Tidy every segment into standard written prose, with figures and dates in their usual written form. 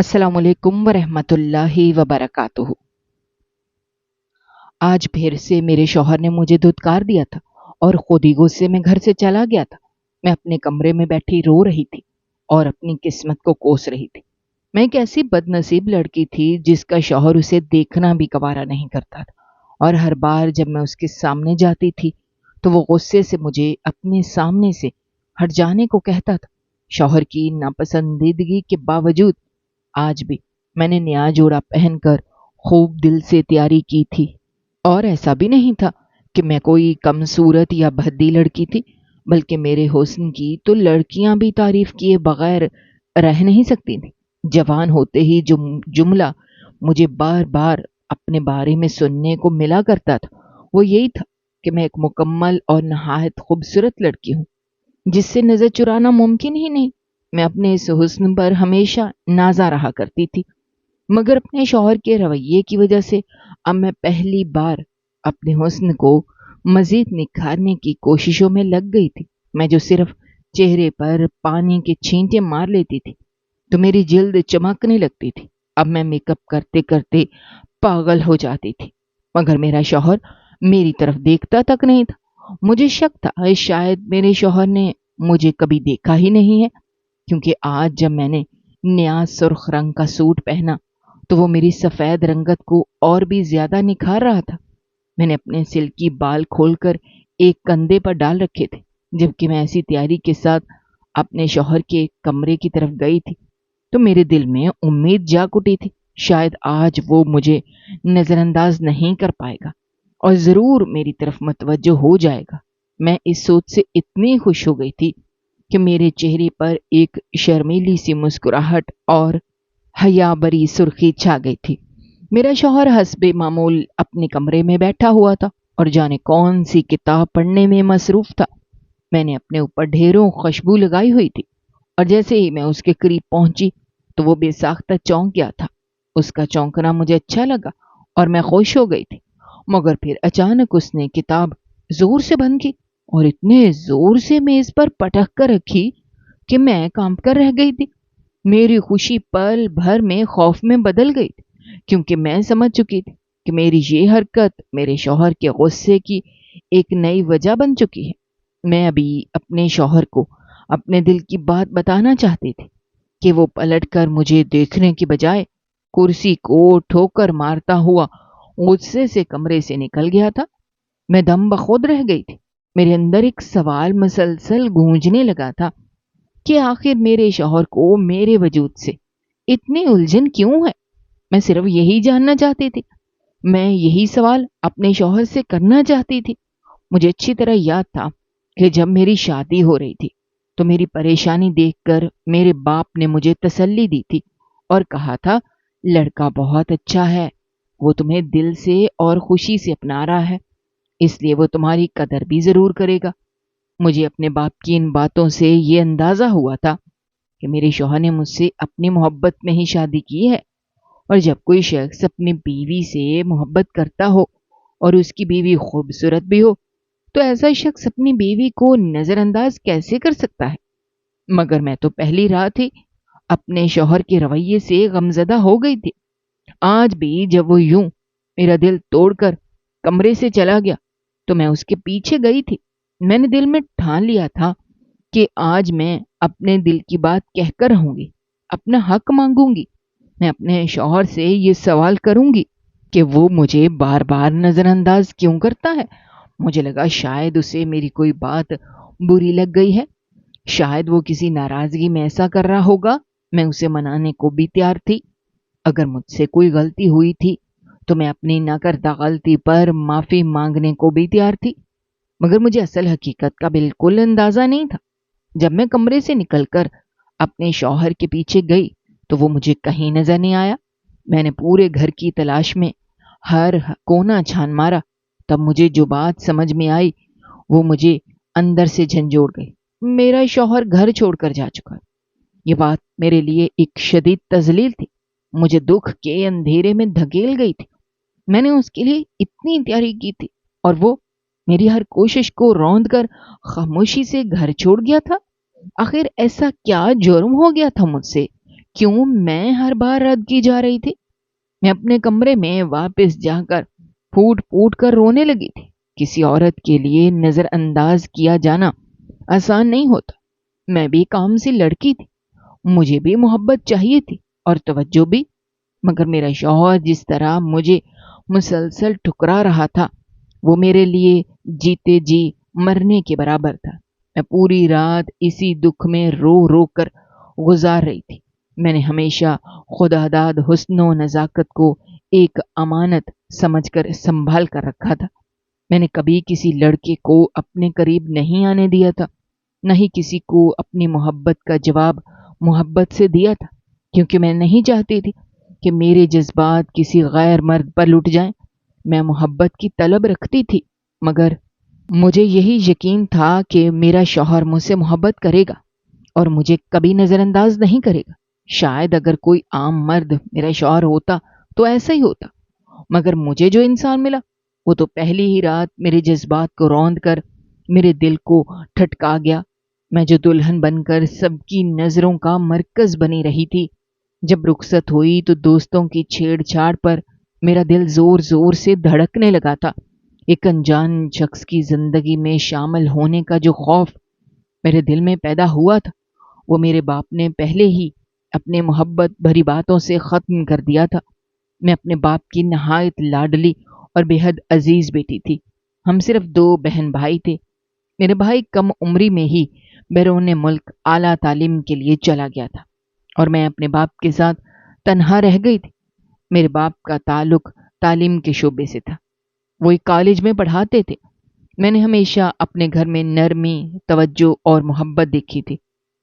السلام علیکم ورحمۃ اللہ وبرکاتہ۔ آج پھر سے میرے شوہر نے مجھے دھتکار دیا تھا اور خود ہی غصے میں گھر سے چلا گیا تھا۔ میں اپنے کمرے میں بیٹھی رو رہی تھی اور اپنی قسمت کو کوس رہی تھی۔ میں ایک ایسی بد نصیب لڑکی تھی جس کا شوہر اسے دیکھنا بھی گوارا نہیں کرتا تھا، اور ہر بار جب میں اس کے سامنے جاتی تھی تو وہ غصے سے مجھے اپنے سامنے سے ہٹ جانے کو کہتا تھا۔ شوہر کی ناپسندیدگی کے باوجود آج بھی میں نے نیا جوڑا پہن کر خوب دل سے تیاری کی تھی، اور ایسا بھی نہیں تھا کہ میں کوئی کم صورت یا بھدی لڑکی تھی، بلکہ میرے حسن کی تو لڑکیاں بھی تعریف کیے بغیر رہ نہیں سکتی تھیں۔ جوان ہوتے ہی جو جملہ مجھے بار بار اپنے بارے میں سننے کو ملا کرتا تھا وہ یہی تھا کہ میں ایک مکمل اور نہایت خوبصورت لڑکی ہوں جس سے نظر چرانا ممکن ہی نہیں۔ میں اپنے اس حسن پر ہمیشہ نازا رہا کرتی تھی، مگر اپنے شوہر کے رویے کی وجہ سے اب میں پہلی بار اپنے حسن کو مزید نکھارنے کی کوششوں میں لگ گئی تھی۔ میں جو صرف چہرے پر پانی کے چھینٹے مار لیتی تھی تو میری جلد چمکنے لگتی تھی، اب میں میک اپ کرتے کرتے پاگل ہو جاتی تھی، مگر میرا شوہر میری طرف دیکھتا تک نہیں تھا۔ مجھے شک تھا شاید میرے شوہر نے مجھے کبھی دیکھا ہی نہیں ہے، کیونکہ آج جب میں نے نیا سرخ رنگ کا سوٹ پہنا تو وہ میری سفید رنگت کو اور بھی زیادہ نکھار رہا تھا۔ میں نے اپنے سلکی بال کھول کر ایک کندھے پر ڈال رکھے تھے، جبکہ میں ایسی تیاری کے ساتھ اپنے شوہر کے کمرے کی طرف گئی تھی تو میرے دل میں امید جاگ اٹھی تھی، شاید آج وہ مجھے نظر انداز نہیں کر پائے گا اور ضرور میری طرف متوجہ ہو جائے گا۔ میں اس سوچ سے اتنی خوش ہو گئی تھی کہ میرے چہرے پر ایک شرمیلی سی مسکراہٹ اور حیا بری سرخی چھا گئی تھی۔ میرا شوہر حسب معمول اپنے کمرے میں بیٹھا ہوا تھا اور جانے کون سی کتاب پڑھنے میں مصروف تھا۔ میں نے اپنے اوپر ڈھیروں خوشبو لگائی ہوئی تھی، اور جیسے ہی میں اس کے قریب پہنچی تو وہ بے ساختہ چونک گیا تھا۔ اس کا چونکنا مجھے اچھا لگا اور میں خوش ہو گئی تھی، مگر پھر اچانک اس نے کتاب زور سے بند کی اور اتنے زور سے میز پر پٹک کر رکھی کہ میں کانپ کر رہ گئی تھی۔ میری خوشی پل بھر میں خوف میں بدل گئی تھی، کیونکہ میں سمجھ چکی تھی کہ میری یہ حرکت میرے شوہر کے غصے کی ایک نئی وجہ بن چکی ہے۔ میں ابھی اپنے شوہر کو اپنے دل کی بات بتانا چاہتی تھی کہ وہ پلٹ کر مجھے دیکھنے کی بجائے کرسی کو ٹھوکر مارتا ہوا غصے سے کمرے سے نکل گیا تھا۔ میں دم بخود رہ گئی تھی۔ میرے اندر ایک سوال مسلسل گونجنے لگا تھا کہ آخر میرے شوہر کو میرے وجود سے اتنی الجھن کیوں ہے؟ میں صرف یہی جاننا چاہتی تھی۔ میں یہی سوال اپنے شوہر سے کرنا چاہتی تھی۔ مجھے اچھی طرح یاد تھا کہ جب میری شادی ہو رہی تھی تو میری پریشانی دیکھ کر میرے باپ نے مجھے تسلی دی تھی اور کہا تھا، لڑکا بہت اچھا ہے، وہ تمہیں دل سے اور خوشی سے اپنا رہا ہے، اس لیے وہ تمہاری قدر بھی ضرور کرے گا۔ مجھے اپنے باپ کی ان باتوں سے یہ اندازہ ہوا تھا کہ میرے شوہر نے مجھ سے اپنی محبت میں ہی شادی کی ہے، اور جب کوئی شخص اپنی بیوی سے محبت کرتا ہو اور اس کی بیوی خوبصورت بھی ہو تو ایسا شخص اپنی بیوی کو نظر انداز کیسے کر سکتا ہے؟ مگر میں تو پہلی رات ہی اپنے شوہر کے رویے سے غمزدہ ہو گئی تھی۔ آج بھی جب وہ یوں میرا دل توڑ کر کمرے سے چلا گیا تو میں اس کے پیچھے گئی تھی۔ میں نے دل میں ٹھان لیا تھا کہ آج میں اپنے دل کی بات کہہ کر رہوں گی، اپنا حق مانگوں گی۔ میں اپنے شوہر سے یہ سوال کروں گی کہ وہ مجھے بار بار نظر انداز کیوں کرتا ہے۔ مجھے لگا شاید اسے میری کوئی بات بری لگ گئی ہے، شاید وہ کسی ناراضگی میں ایسا کر رہا ہوگا۔ میں اسے منانے کو بھی تیار تھی۔ اگر مجھ سے کوئی غلطی ہوئی تھی تو میں اپنی نہ کردہ غلطی پر معافی مانگنے کو بھی تیار تھی، مگر مجھے اصل حقیقت کا بالکل اندازہ نہیں تھا۔ جب میں کمرے سے نکل کر اپنے شوہر کے پیچھے گئی تو وہ مجھے کہیں نظر نہیں آیا۔ میں نے پورے گھر کی تلاش میں ہر کونا چھان مارا، تب مجھے جو بات سمجھ میں آئی وہ مجھے اندر سے جھنجھوڑ گئی۔ میرا شوہر گھر چھوڑ کر جا چکا۔ یہ بات میرے لیے ایک شدید تذلیل تھی، مجھے دکھ کے اندھیرے میں دھکیل گئی تھی۔ میں نے اس کے لیے اتنی تیاری کی تھی اور وہ میری ہر کوشش کو روند کر خاموشی سے گھر چھوڑ گیا تھا۔ آخر ایسا کیا جرم ہو گیا تھا مجھ سے کیوں میں ہر بار رد کی جا رہی تھی؟ میں اپنے کمرے میں واپس جا کر پھوٹ پھوٹ کر رونے لگی تھی۔ کسی عورت کے لیے نظر انداز کیا جانا آسان نہیں ہوتا۔ میں بھی کام سی لڑکی تھی، مجھے بھی محبت چاہیے تھی اور توجہ بھی، مگر میرا شوہر جس طرح مجھے مسلسل ٹھکرا رہا تھا وہ میرے لیے جیتے جی مرنے کے برابر تھا۔ میں پوری رات اسی دکھ میں رو رو کر گزار رہی تھی۔ میں نے ہمیشہ خدا داد حسن و نزاکت کو ایک امانت سمجھ کر سنبھال کر رکھا تھا۔ میں نے کبھی کسی لڑکے کو اپنے قریب نہیں آنے دیا تھا، نہ ہی کسی کو اپنی محبت کا جواب محبت سے دیا تھا، کیونکہ میں نہیں چاہتی تھی کہ میرے جذبات کسی غیر مرد پر لٹ جائیں۔ میں محبت کی طلب رکھتی تھی، مگر مجھے یہی یقین تھا کہ میرا شوہر مجھ سے محبت کرے گا اور مجھے کبھی نظر انداز نہیں کرے گا۔ شاید اگر کوئی عام مرد میرا شوہر ہوتا تو ایسا ہی ہوتا، مگر مجھے جو انسان ملا وہ تو پہلی ہی رات میرے جذبات کو روند کر میرے دل کو ٹھٹکا گیا۔ میں جو دلہن بن کر سب کی نظروں کا مرکز بنی رہی تھی، جب رخصت ہوئی تو دوستوں کی چھیڑ چھاڑ پر میرا دل زور زور سے دھڑکنے لگا تھا۔ ایک انجان شخص کی زندگی میں شامل ہونے کا جو خوف میرے دل میں پیدا ہوا تھا وہ میرے باپ نے پہلے ہی اپنے محبت بھری باتوں سے ختم کر دیا تھا۔ میں اپنے باپ کی نہایت لاڈلی اور بے حد عزیز بیٹی تھی۔ ہم صرف 2 بہن بھائی تھے۔ میرے بھائی کم عمری میں ہی بیرون ملک اعلیٰ تعلیم کے لیے چلا گیا تھا اور میں اپنے باپ کے ساتھ تنہا رہ گئی تھی۔ میرے باپ کا تعلق تعلیم کے شعبے سے تھا، وہ ایک کالج میں پڑھاتے تھے۔ میں نے ہمیشہ اپنے گھر میں نرمی، توجہ اور محبت دیکھی تھی،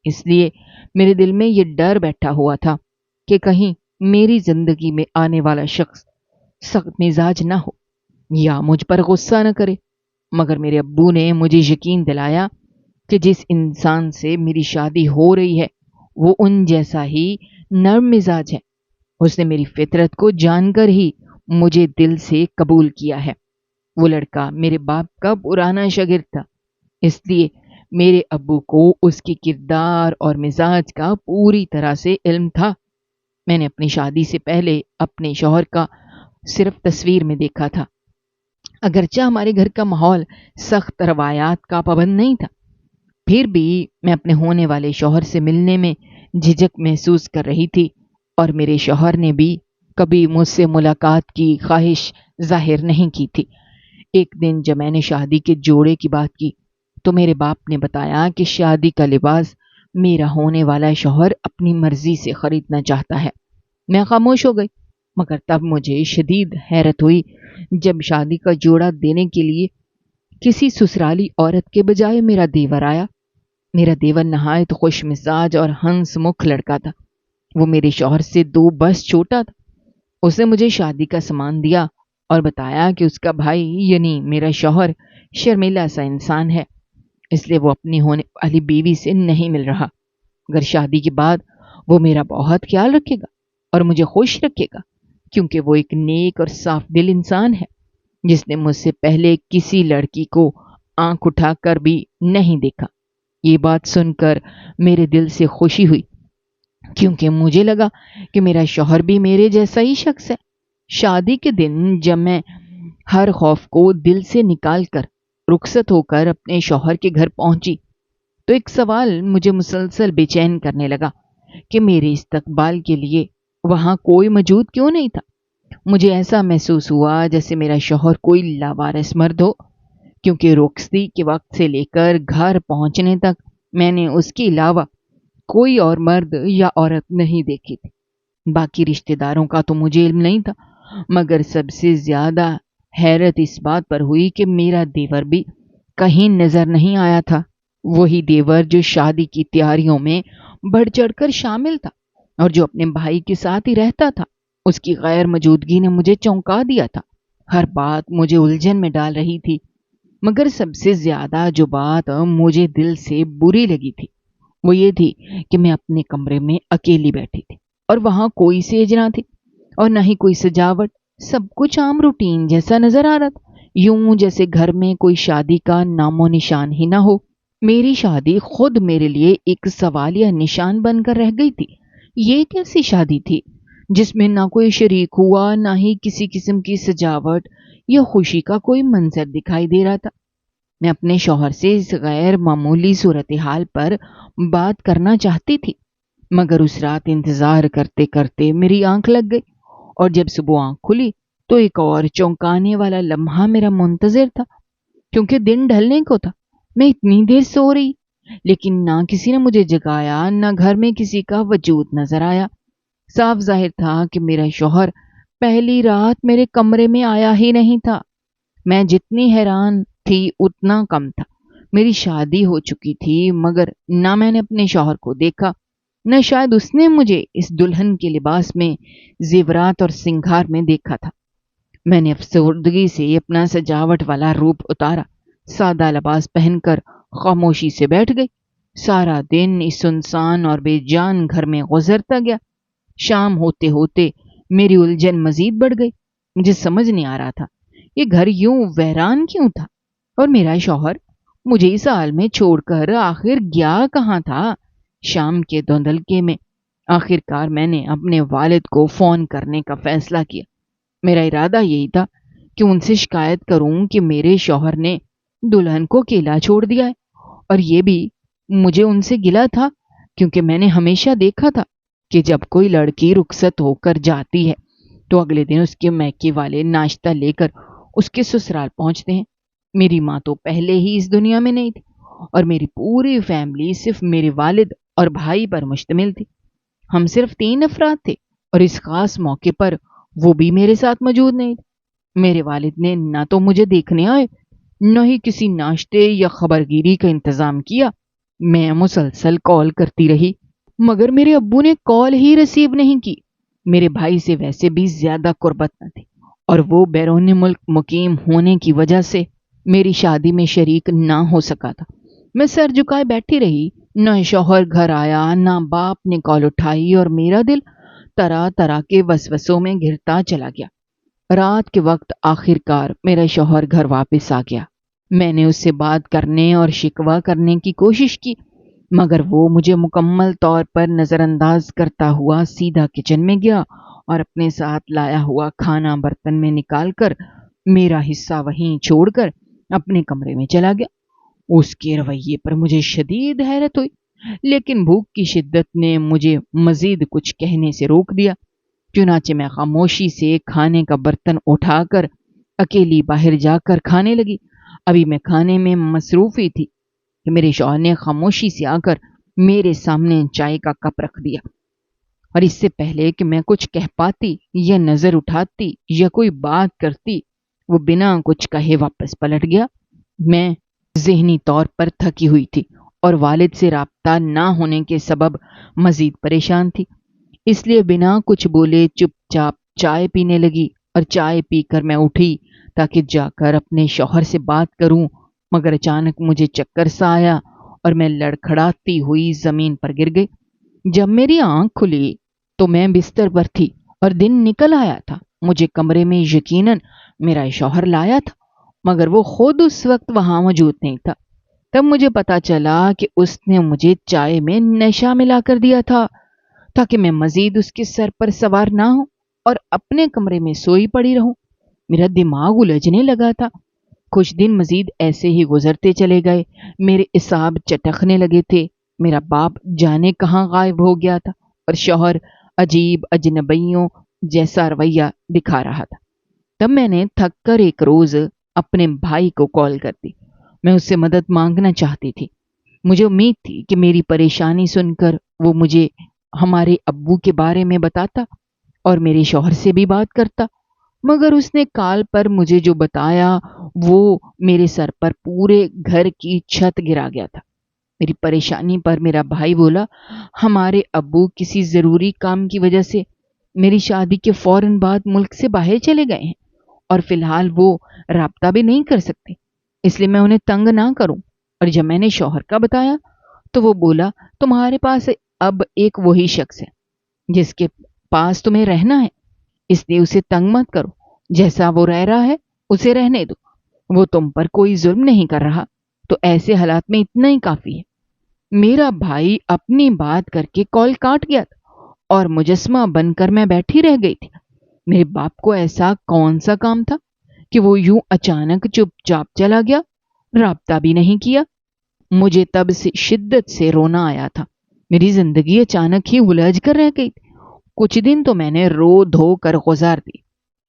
اس لیے میرے دل میں یہ ڈر بیٹھا ہوا تھا کہ کہیں میری زندگی میں آنے والا شخص سخت مزاج نہ ہو یا مجھ پر غصہ نہ کرے۔ مگر میرے ابو نے مجھے یقین دلایا کہ جس انسان سے میری شادی ہو رہی ہے وہ ان جیسا ہی نرم مزاج ہے۔ اس نے میری فطرت کو جان کر ہی مجھے دل سے قبول کیا ہے۔ وہ لڑکا میرے باپ کا پرانا شاگرد تھا، اس لیے میرے ابو کو اس کی کردار اور مزاج کا پوری طرح سے علم تھا۔ میں نے اپنی شادی سے پہلے اپنے شوہر کا صرف تصویر میں دیکھا تھا۔ اگرچہ ہمارے گھر کا ماحول سخت روایات کا پابند نہیں تھا، پھر بھی میں اپنے ہونے والے شوہر سے ملنے میں جھجک محسوس کر رہی تھی، اور میرے شوہر نے بھی کبھی مجھ سے ملاقات کی خواہش ظاہر نہیں کی تھی۔ ایک دن جب میں نے شادی کے جوڑے کی بات کی تو میرے باپ نے بتایا کہ شادی کا لباس میرا ہونے والا شوہر اپنی مرضی سے خریدنا چاہتا ہے۔ میں خاموش ہو گئی، مگر تب مجھے شدید حیرت ہوئی جب شادی کا جوڑا دینے کے لیے کسی سسرالی عورت کے بجائے میرا دیور آیا۔ میرا دیور نہایت خوش مزاج اور ہنس مکھ لڑکا تھا۔ وہ میرے شوہر سے 2 برس چھوٹا تھا۔ اس نے مجھے شادی کا سامان دیا اور بتایا کہ اس کا بھائی یعنی میرا شوہر شرمیلا سا انسان ہے، اس لیے وہ اپنی ہونے والی بیوی سے نہیں مل رہا، مگر شادی کے بعد وہ میرا بہت خیال رکھے گا اور مجھے خوش رکھے گا، کیونکہ وہ ایک نیک اور صاف دل انسان ہے جس نے مجھ سے پہلے کسی لڑکی کو آنکھ اٹھا کر بھی نہیں دیکھا۔ یہ بات سن کر میرے دل سے خوشی ہوئی، کیونکہ مجھے لگا کہ میرا شوہر بھی میرے جیسا ہی شخص ہے۔ شادی کے دن جب میں ہر خوف کو دل سے نکال کر رخصت ہو کر اپنے شوہر کے گھر پہنچی تو ایک سوال مجھے مسلسل بے چین کرنے لگا کہ میرے استقبال کے لیے وہاں کوئی موجود کیوں نہیں تھا۔ مجھے ایسا محسوس ہوا جیسے میرا شوہر کوئی لاوارث مرد ہو، کیونکہ رخصتی کے وقت سے لے کر گھر پہنچنے تک میں نے اس کے علاوہ کوئی اور مرد یا عورت نہیں دیکھی تھی۔ باقی رشتہ داروں کا تو مجھے علم نہیں تھا، مگر سب سے زیادہ حیرت اس بات پر ہوئی کہ میرا دیور بھی کہیں نظر نہیں آیا تھا۔ وہی دیور جو شادی کی تیاریوں میں بڑھ چڑھ کر شامل تھا اور جو اپنے بھائی کے ساتھ ہی رہتا تھا۔ اس کی غیر موجودگی نے مجھے چونکا دیا تھا۔ ہر بات مجھے الجھن میں ڈال رہی تھی، مگر سب سے زیادہ جو بات مجھے دل سے بری لگی تھی وہ یہ تھی کہ میں اپنے کمرے میں اکیلی بیٹھی تھی اور وہاں کوئی سیج نہ تھی اور نہ ہی کوئی سجاوٹ۔ سب کچھ عام روٹین جیسا نظر آ رہا تھا، یوں جیسے گھر میں کوئی شادی کا نام و نشان ہی نہ ہو۔ میری شادی خود میرے لیے ایک سوالیہ نشان بن کر رہ گئی تھی۔ یہ کیسی شادی تھی جس میں نہ کوئی شریک ہوا، نہ ہی کسی قسم کی سجاوٹ یا خوشی کا کوئی منظر دکھائی دے رہا تھا؟ میں اپنے شوہر سے اس غیر معمولی صورتحال پر بات کرنا چاہتی تھی، مگر اس رات انتظار کرتے کرتے میری آنکھ لگ گئی، اور جب صبح آنکھ کھلی تو ایک اور چونکانے والا لمحہ میرا منتظر تھا، کیونکہ دن ڈھلنے کو تھا۔ میں اتنی دیر سو رہی، لیکن نہ کسی نے مجھے جگایا، نہ گھر میں کسی کا وجود نظر آیا۔ صاف ظاہر تھا کہ میرا شوہر پہلی رات میرے کمرے میں آیا ہی نہیں تھا۔ میں جتنی حیران تھی اتنا کم تھا۔ میری شادی ہو چکی تھی، مگر نہ میں نے اپنے شوہر کو دیکھا، نہ شاید اس نے مجھے اس دلہن کے لباس میں، زیورات اور سنگھار میں دیکھا تھا۔ میں نے افسردگی سے اپنا سجاوٹ والا روپ اتارا، سادہ لباس پہن کر خاموشی سے بیٹھ گئی۔ سارا دن اس سنسان اور بے جان گھر میں گزرتا گیا۔ شام ہوتے ہوتے میری الجھن مزید بڑھ گئی۔ مجھے سمجھ نہیں آ رہا تھا یہ گھر یوں ویران کیوں تھا، اور میرا شوہر مجھے اس حال میں چھوڑ کر آخر گیا کہاں تھا؟ شام کے دھندلکے میں آخر کار میں نے اپنے والد کو فون کرنے کا فیصلہ کیا۔ میرا ارادہ یہی تھا کہ ان سے شکایت کروں کہ میرے شوہر نے دلہن کو اکیلا چھوڑ دیا ہے، اور یہ بھی مجھے ان سے گلہ تھا، کیونکہ میں نے ہمیشہ دیکھا تھا کہ جب کوئی لڑکی رخصت ہو کر جاتی ہے تو اگلے دن اس کے میکے والے ناشتہ لے کر اس کے سسرال پہنچتے ہیں۔ میری ماں تو پہلے ہی اس دنیا میں نہیں تھی، اور میری پوری فیملی صرف میرے والد اور بھائی پر مشتمل تھی۔ ہم صرف 3 افراد تھے، اور اس خاص موقع پر وہ بھی میرے ساتھ موجود نہیں تھے۔ میرے والد نے نہ تو مجھے دیکھنے آئے، نہ ہی کسی ناشتے یا خبرگیری کا انتظام کیا۔ میں مسلسل کال کرتی رہی، مگر میرے ابو نے کال ہی ریسیو نہیں کی۔ میرے بھائی سے ویسے بھی زیادہ قربت نہ تھی، اور وہ بیرون ملک مقیم ہونے کی وجہ سے میری شادی میں شریک نہ ہو سکا تھا۔ میں سر جھکائے بیٹھی رہی، نہ شوہر گھر آیا، نہ باپ نے کال اٹھائی، اور میرا دل طرح طرح کے وسوسوں میں گھرتا چلا گیا۔ رات کے وقت آخر کار میرا شوہر گھر واپس آ گیا۔ میں نے اس سے بات کرنے اور شکوہ کرنے کی کوشش کی، مگر وہ مجھے مکمل طور پر نظر انداز کرتا ہوا سیدھا کچن میں گیا، اور اپنے ساتھ لایا ہوا کھانا برتن میں نکال کر میرا حصہ وہیں چھوڑ کر اپنے کمرے میں چلا گیا۔ اس کے رویے پر مجھے شدید حیرت ہوئی، لیکن بھوک کی شدت نے مجھے مزید کچھ کہنے سے روک دیا۔ چنانچہ میں خاموشی سے کھانے کا برتن اٹھا کر اکیلی باہر جا کر کھانے لگی۔ ابھی میں کھانے میں مصروف ہی تھی کہ میرے شوہر نے خاموشی سے آ کر میرے سامنے چائے کا کپ رکھ دیا، اور اس سے پہلے کہ میں کچھ کہہ پاتی یا نظر اٹھاتی یا کوئی بات کرتی، وہ بنا کچھ کہے واپس پلٹ گیا۔ میں ذہنی طور پر تھکی ہوئی تھی، اور والد سے رابطہ نہ ہونے کے سبب مزید پریشان تھی، اس لیے بنا کچھ بولے چپ چاپ چائے پینے لگی، اور چائے پی کر میں اٹھی تاکہ جا کر اپنے شوہر سے بات کروں، مگر اچانک مجھے چکر سا آیا اور میں لڑکھڑاتی ہوئی زمین پر گر گئی۔ جب میری آنکھ کھلی تو میں بستر پر تھی، اور دن نکل آیا تھا۔ مجھے کمرے میں یقیناً میرا شوہر لایا تھا، مگر وہ خود اس وقت وہاں موجود نہیں تھا۔ تب مجھے پتا چلا کہ اس نے مجھے چائے میں نشہ ملا کر دیا تھا، تاکہ میں مزید اس کے سر پر سوار نہ ہوں اور اپنے کمرے میں سوئی پڑی رہوں۔ میرا دماغ الجھنے لگا تھا۔ کچھ دن مزید ایسے ہی گزرتے چلے گئے۔ میرے اعصاب چٹکنے لگے تھے۔ میرا باپ جانے کہاں غائب ہو گیا تھا، اور شوہر عجیب اجنبیوں جیسا رویہ دکھا رہا تھا۔ تب میں نے تھک کر ایک روز اپنے بھائی کو کال کر دی۔ میں اس سے مدد مانگنا چاہتی تھی۔ مجھے امید تھی کہ میری پریشانی سن کر وہ مجھے ہمارے ابو کے بارے میں بتاتا اور میرے شوہر سے بھی بات کرتا، مگر اس نے کال پر مجھے جو بتایا وہ میرے سر پر پورے گھر کی چھت گرا گیا تھا۔ میری پریشانی پر میرا بھائی بولا، ہمارے ابو کسی ضروری کام کی وجہ سے میری شادی کے فوراً بعد ملک سے باہر چلے گئے ہیں، اور فی الحال وہ رابطہ بھی نہیں کر سکتے، اس لیے میں انہیں تنگ نہ کروں۔ اور جب میں نے شوہر کا بتایا تو وہ بولا، تمہارے پاس اب ایک وہی شخص ہے جس کے پاس تمہیں رہنا ہے، اس لیے اسے تنگ مت کرو، جیسا وہ رہ رہا ہے اسے رہنے دو، وہ تم پر کوئی ظلم نہیں کر رہا، تو ایسے حالات میں اتنا ہی کافی ہے۔ میرا بھائی اپنی بات کر کے کال کاٹ گیا تھا، اور مجسمہ بن کر میں بیٹھی رہ گئی تھی۔ میرے باپ کو ایسا کون سا کام تھا کہ وہ یوں اچانک چپ چاپ چلا گیا، رابطہ بھی نہیں کیا؟ مجھے تب سے شدت سے رونا آیا تھا۔ میری زندگی اچانک ہی الجھ کر رہ گئی تھی۔ کچھ دن تو میں نے رو دھو کر گزار دی،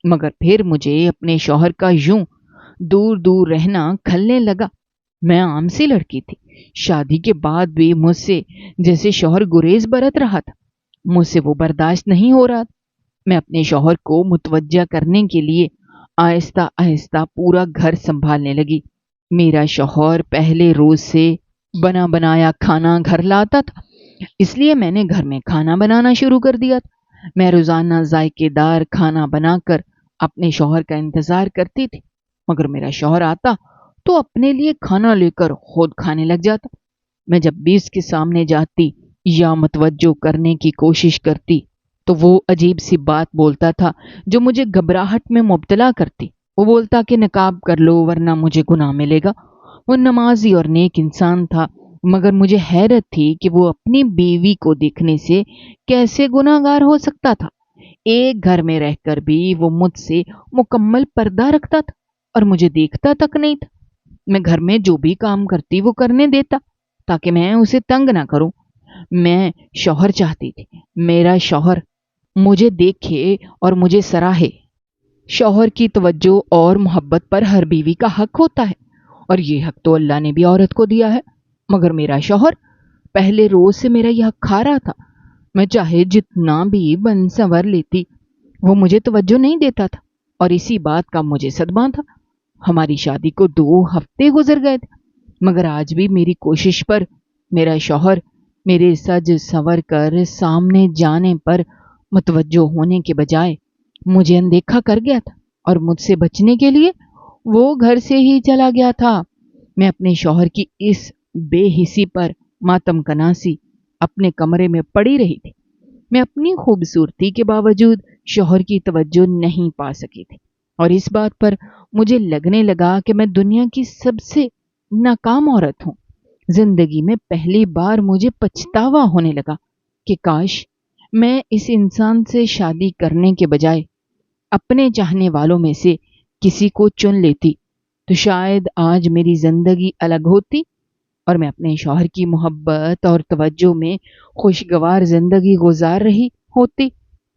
مگر پھر مجھے اپنے شوہر کا یوں دور دور رہنا کھلنے لگا۔ میں عام سی لڑکی تھی، شادی کے بعد بھی مجھ سے جیسے شوہر گریز برت رہا تھا، مجھ سے وہ برداشت نہیں ہو رہا تھا۔ میں اپنے شوہر کو متوجہ کرنے کے لیے آہستہ آہستہ پورا گھر سنبھالنے لگی۔ میرا شوہر پہلے روز سے بنا بنایا کھانا گھر لاتا تھا، اس لیے میں نے گھر میں کھانا بنانا شروع کر دیا تھا۔ میں روزانہ ذائقے دار کھانا بنا کر اپنے شوہر کا انتظار کرتی تھی، مگر میرا شوہر آتا تو اپنے لیے کھانا لے کر خود کھانے لگ جاتا۔ میں جب بھی اس کے سامنے جاتی یا متوجہ کرنے کی کوشش کرتی تو وہ عجیب سی بات بولتا تھا جو مجھے گھبراہٹ میں مبتلا کرتی۔ وہ بولتا کہ نقاب کر لو ورنہ مجھے گناہ ملے گا۔ وہ نمازی اور نیک انسان تھا، مگر مجھے حیرت تھی کہ وہ اپنی بیوی کو دیکھنے سے کیسے گناہ گار ہو سکتا تھا۔ ایک گھر میں رہ کر بھی وہ مجھ سے مکمل پردہ رکھتا تھا اور مجھے دیکھتا تک نہیں تھا۔ میں گھر میں جو بھی کام کرتی وہ کرنے دیتا تاکہ میں اسے تنگ نہ کروں۔ میں شوہر چاہتی تھی، میرا شوہر مجھے دیکھے اور مجھے سراہے۔ شوہر کی توجہ اور محبت پر ہر بیوی کا حق ہوتا ہے، اور یہ حق تو اللہ نے بھی عورت کو دیا ہے، مگر میرا شوہر پہلے روز سے میرا یہ حق کھا رہا تھا۔ میں چاہے جتنا بھی بن سنور لیتی وہ مجھے توجہ نہیں دیتا تھا، اور اسی بات کا مجھے صدمہ تھا۔ ہماری شادی کو 2 ہفتے گزر گئے تھے، مگر آج بھی میری کوشش پر میرا شوہر میرے سج سنور کر سامنے جانے پر متوجہ ہونے کے بجائے مجھے اندیکھا کر گیا تھا، اور مجھ سے بچنے کے لیے وہ گھر سے ہی چلا گیا تھا۔ میں اپنے شوہر کی اس بے حسی پر ماتم کناسی اپنے کمرے میں پڑی رہی تھی۔ میں اپنی خوبصورتی کے باوجود شوہر کی توجہ نہیں پا سکی تھی، اور اس بات پر مجھے لگنے لگا کہ میں دنیا کی سب سے ناکام عورت ہوں۔ زندگی میں پہلی بار مجھے پچھتاوا ہونے لگا کہ کاش میں اس انسان سے شادی کرنے کے بجائے اپنے چاہنے والوں میں سے کسی کو چن لیتی تو شاید آج میری زندگی الگ ہوتی، اور میں اپنے شوہر کی محبت اور توجہ میں خوشگوار زندگی گزار رہی ہوتی۔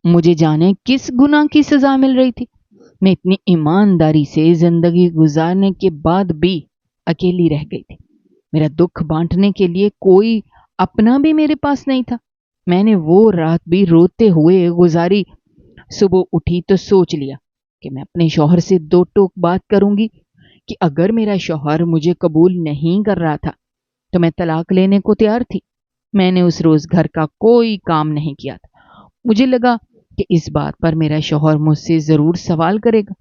مجھے جانے کس گناہ کی سزا مل رہی تھی؟ میں اتنی ایمانداری سے زندگی گزارنے کے بعد بھی اکیلی رہ گئی تھی۔ میرا دکھ بانٹنے کے لیے کوئی اپنا بھی میرے پاس نہیں تھا۔ میں نے وہ رات بھی روتے ہوئے گزاری۔ صبح اٹھی تو سوچ لیا کہ میں اپنے شوہر سے 2 ٹوک بات کروں گی کہ اگر میرا شوہر مجھے قبول نہیں کر رہا تھا تو میں طلاق لینے کو تیار تھی۔ میں نے اس روز گھر کا کوئی کام نہیں کیا تھا۔ مجھے لگا کہ اس بات پر میرا شوہر مجھ سے ضرور سوال کرے گا،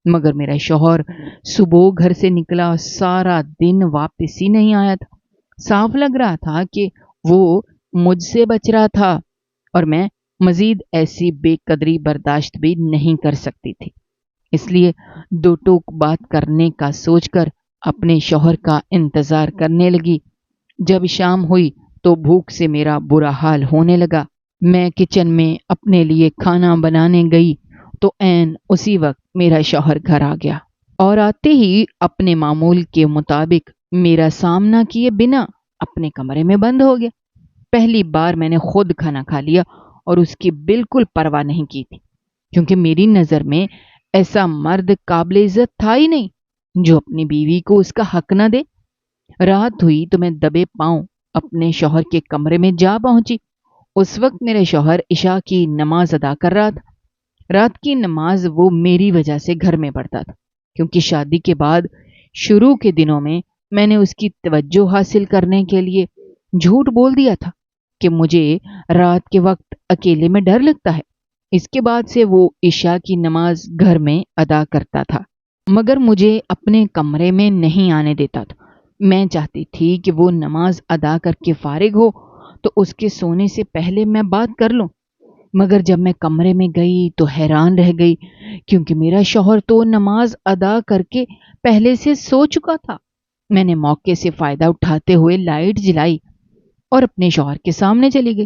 مگر میرا شوہر صبح گھر سے نکلا، سارا دن واپس ہی نہیں آیا تھا۔ صاف لگ رہا تھا کہ وہ مجھ سے بچ رہا تھا، اور میں مزید ایسی بے قدری برداشت بھی نہیں کر سکتی تھی۔ اس لیے 2 ٹوک بات کرنے کا سوچ کر اپنے شوہر کا انتظار کرنے لگی۔ جب شام ہوئی تو بھوک سے میرا برا حال ہونے لگا۔ میں کچن میں اپنے لیے کھانا بنانے گئی تو عین اسی وقت میرا شوہر گھر آ گیا، اور آتے ہی اپنے معمول کے مطابق میرا سامنا کیے بنا اپنے کمرے میں بند ہو گیا۔ پہلی بار میں نے خود کھانا کھا لیا اور اس کی بالکل پرواہ نہیں کی تھی، کیونکہ میری نظر میں ایسا مرد قابل عزت تھا ہی نہیں جو اپنی بیوی کو اس کا حق نہ دے۔ رات ہوئی تو میں دبے پاؤں اپنے شوہر کے کمرے میں جا پہنچی۔ اس وقت میرے شوہر عشاء کی نماز ادا کر رہا تھا۔ رات کی نماز وہ میری وجہ سے گھر میں پڑھتا تھا، کیونکہ شادی کے بعد شروع کے دنوں میں نے اس کی توجہ حاصل کرنے کے لیے جھوٹ بول دیا تھا کہ مجھے رات کے وقت اکیلے میں ڈر لگتا ہے۔ اس کے بعد سے وہ عشاء کی نماز گھر میں ادا کرتا تھا، مگر مجھے اپنے کمرے میں نہیں آنے دیتا تھا۔ میں چاہتی تھی کہ وہ نماز ادا کر کے فارغ ہو تو اس کے سونے سے پہلے میں بات کر لوں، مگر جب میں کمرے میں گئی تو حیران رہ گئی، کیونکہ میرا شوہر تو نماز ادا کر کے پہلے سے سو چکا تھا۔ میں نے موقع سے فائدہ اٹھاتے ہوئے لائٹ جلائی اور اپنے شوہر کے سامنے چلی گئی۔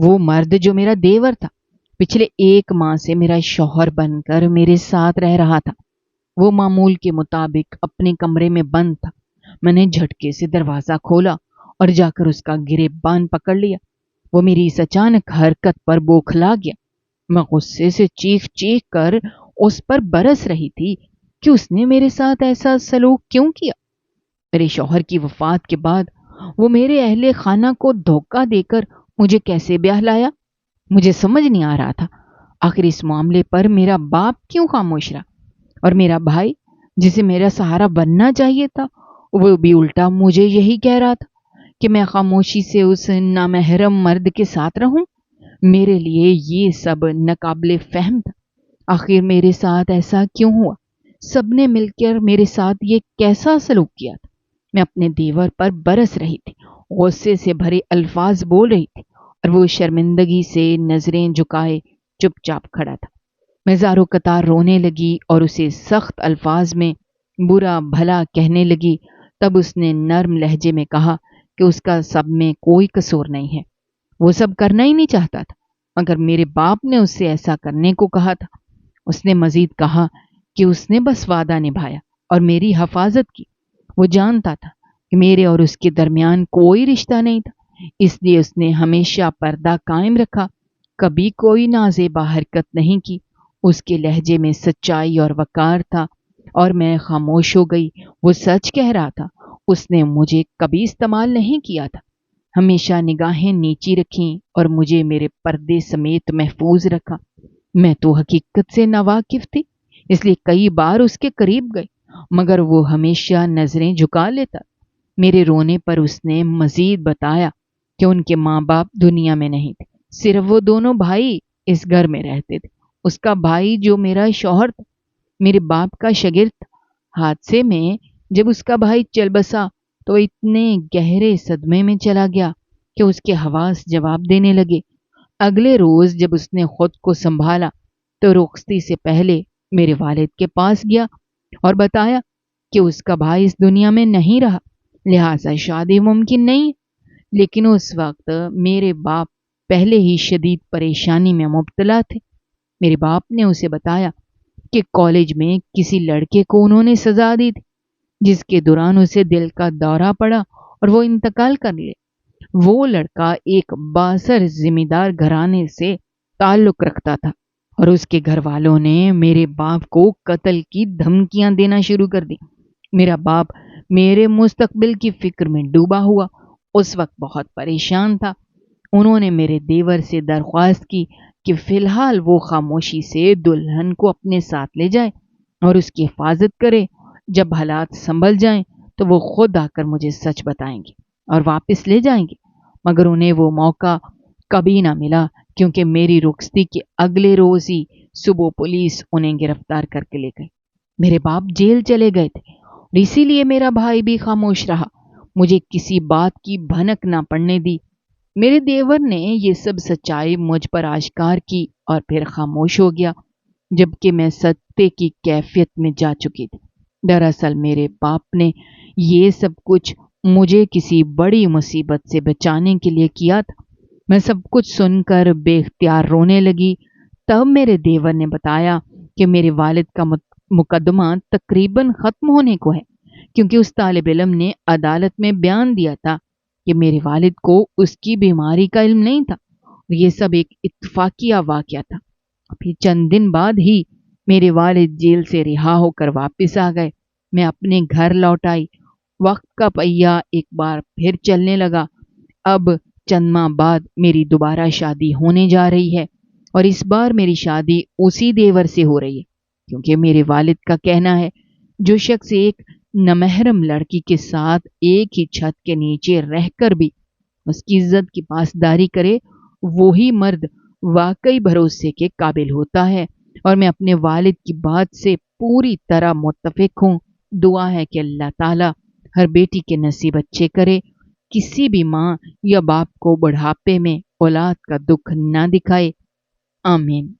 وہ مرد جو میرا دیور تھا، پچھلے 1 ماہ سے میرا شوہر بن کر میرے ساتھ رہ رہا تھا۔ وہ معمول کے مطابق اپنے کمرے میں بند تھا۔ میں نے جھٹکے سے دروازہ کھولا اور جا کر اس کا گریبان پکڑ لیا۔ وہ میری اس اچانک حرکت پر بوکھلا گیا۔ میں غصے سے چیخ چیخ کر اس پر برس رہی تھی کہ اس نے میرے ساتھ ایسا سلوک کیوں کیا۔ میرے شوہر کی وفات کے بعد وہ میرے اہل خانہ کو دھوکہ دے کر مجھے کیسے بیاہ لایا؟ مجھے سمجھ نہیں آ رہا تھا آخر اس معاملے پر میرا باپ کیوں خاموش رہا، اور میرا بھائی جسے میرا سہارا بننا چاہیے تھا وہ بھی الٹا مجھے یہی کہہ رہا تھا کہ میں خاموشی سے اس نامحرم مرد کے ساتھ رہوں۔ میرے لیے یہ سب ناقابل فہم تھا۔ آخر میرے ساتھ ایسا کیوں ہوا؟ سب نے مل کر میرے ساتھ یہ کیسا سلوک کیا تھا؟ میں اپنے دیور پر برس رہی تھی، غصے سے بھرے الفاظ بول رہی تھی، اور وہ شرمندگی سے نظریں جھکائے چپ چاپ کھڑا تھا۔ میں زارو قطار رونے لگی اور اسے سخت الفاظ میں برا بھلا کہنے لگی۔ تب اس نے نرم لہجے میں کہا کہ اس کا سب میں کوئی قصور نہیں ہے، وہ سب کرنا ہی نہیں چاہتا تھا، مگر میرے باپ نے اس سے ایسا کرنے کو کہا تھا۔ اس نے مزید کہا کہ اس نے بس وعدہ نبھایا اور میری حفاظت کی۔ وہ جانتا تھا کہ میرے اور اس کے درمیان کوئی رشتہ نہیں تھا، اس لیے اس نے ہمیشہ پردہ قائم رکھا، کبھی کوئی نازیبا حرکت نہیں کی۔ اس کے لہجے میں سچائی اور وقار تھا، اور میں خاموش ہو گئی۔ وہ سچ کہہ رہا تھا، اس نے مجھے کبھی استعمال نہیں کیا تھا، ہمیشہ نگاہیں نیچی رکھیں اور مجھے میرے پردے سمیت محفوظ رکھا۔ میں تو حقیقت سے ناواقف تھی، اس لیے کئی بار اس کے قریب گئی، مگر وہ ہمیشہ نظریں جھکا لیتا۔ میرے رونے پر اس نے مزید بتایا کہ ان کے ماں باپ دنیا میں نہیں تھے، صرف وہ دونوں بھائی اس گھر میں رہتے تھے۔ اس کا بھائی جو میرا شوہر تھا میرے باپ کا شاگرد تھا۔ حادثے میں جب اس کا بھائی چل بسا تو اتنے گہرے صدمے میں چلا گیا کہ اس کے حواس جواب دینے لگے۔ اگلے روز جب اس نے خود کو سنبھالا تو رخصتی سے پہلے میرے والد کے پاس گیا اور بتایا کہ اس کا بھائی اس دنیا میں نہیں رہا، لہٰذا شادی ممکن نہیں۔ لیکن اس وقت میرے باپ پہلے ہی شدید پریشانی میں مبتلا تھے۔ میرے باپ نے اسے بتایا کہ کالج میں کسی لڑکے کو انہوں نے سزا دی تھی، جس کے دوران اسے دل کا دورہ پڑا اور وہ انتقال کر لے۔ وہ لڑکا ایک بااثر ذمہ دار گھرانے سے تعلق رکھتا تھا، اور اس کے گھر والوں نے میرے باپ کو قتل کی دھمکیاں دینا شروع کر دی۔ میرا باپ میرے مستقبل کی فکر میں ڈوبا ہوا اس وقت بہت پریشان تھا۔ انہوں نے میرے دیور سے درخواست کی کہ فی الحال وہ خاموشی سے دلہن کو اپنے ساتھ لے جائے اور اس کی حفاظت کرے۔ جب حالات سنبھل جائیں تو وہ خود آ کر مجھے سچ بتائیں گے اور واپس لے جائیں گے، مگر انہیں وہ موقع کبھی نہ ملا، کیونکہ میری رخصتی کے اگلے روز ہی صبح پولیس انہیں گرفتار کر کے لے گئی۔ میرے باپ جیل چلے گئے تھے اور اسی لیے میرا بھائی بھی خاموش رہا، مجھے کسی بات کی بھنک نہ پڑنے دی۔ میرے دیور نے یہ سب سچائی مجھ پر آشکار کی اور پھر خاموش ہو گیا، جبکہ میں ستے کی کیفیت میں جا چکی تھی۔ دراصل میرے باپ نے یہ سب کچھ مجھے کسی بڑی مصیبت سے بچانے کے لیے کیا تھا۔ میں سب کچھ سن کر بے اختیار رونے لگی۔ تب میرے دیور نے بتایا کہ میرے والد کا مقدمہ تقریباً ختم ہونے کو ہے، کیونکہ اس طالب علم نے عدالت میں بیان دیا تھا کہ میرے والد کو اس کی بیماری کا علم نہیں تھا، اور یہ سب ایک اتفاقیہ واقعہ تھا۔ پھر چند دن بعد ہی میرے والد جیل سے رہا ہو کر واپس آ گئے۔ میں اپنے گھر لوٹ آئی۔ وقت کا پہیہ ایک بار پھر چلنے لگا۔ اب چند ماہ بعد میری دوبارہ شادی ہونے جا رہی ہے، اور اس بار میری شادی اسی دیور سے ہو رہی ہے، کیونکہ میرے والد کا کہنا ہے جو شخص ایک نامحرم لڑکی کے ساتھ ایک ہی چھت کے نیچے رہ کر بھی اس کی عزت کی پاسداری کرے، وہی مرد واقعی بھروسے کے قابل ہوتا ہے، اور میں اپنے والد کی بات سے پوری طرح متفق ہوں۔ دعا ہے کہ اللہ تعالیٰ ہر بیٹی کے نصیب اچھے کرے، کسی بھی ماں یا باپ کو بڑھاپے میں اولاد کا دکھ نہ دکھائے، آمین۔